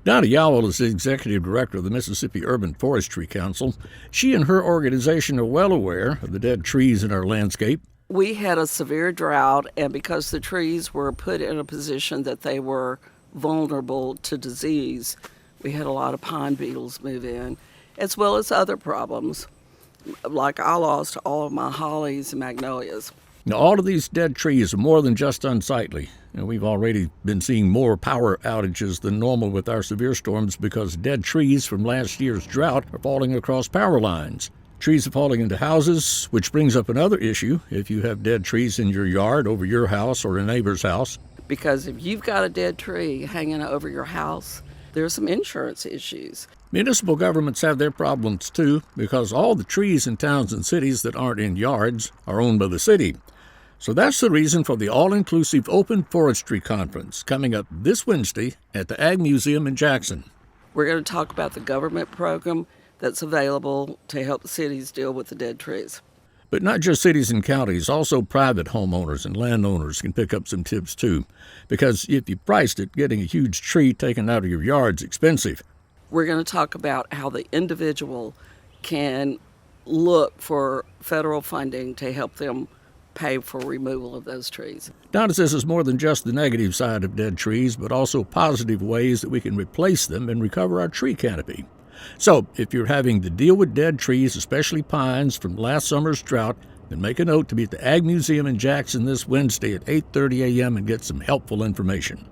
Donna Yowell is the executive director of the Mississippi Urban Forestry Council. She and her organization are well aware of the dead trees in our landscape. We had a severe drought, and because the trees were put in a position that they were vulnerable to disease, we had a lot of pine beetles move in, as well as other problems, like I lost all of my hollies and magnolias. Now, all of these dead trees are more than just unsightly. We've already been seeing more power outages than normal with our severe storms because dead trees from last year's drought are falling across power lines. Trees are falling into houses, which brings up another issue if you have dead trees in your yard, over your house, or a neighbor's house. Because if you've got a dead tree hanging over your house, there's some insurance issues. Municipal governments have their problems too because all the trees in towns and cities that aren't in yards are owned by the city. So that's the reason for the all-inclusive Open Forestry Conference coming up this Wednesday at the Ag Museum in Jackson. We're going to talk about the government program that's available to help the cities deal with the dead trees. But not just cities and counties, also private homeowners and landowners can pick up some tips too. Because if you priced it, getting a huge tree taken out of your yard's expensive. We're going to talk about how the individual can look for federal funding to help them pay for removal of those trees. Donna says it's more than just the negative side of dead trees, but also positive ways that we can replace them and recover our tree canopy. So, if you're having to deal with dead trees, especially pines from last summer's drought, then make a note to be at the Ag Museum in Jackson this Wednesday at 8:30 a.m. and get some helpful information.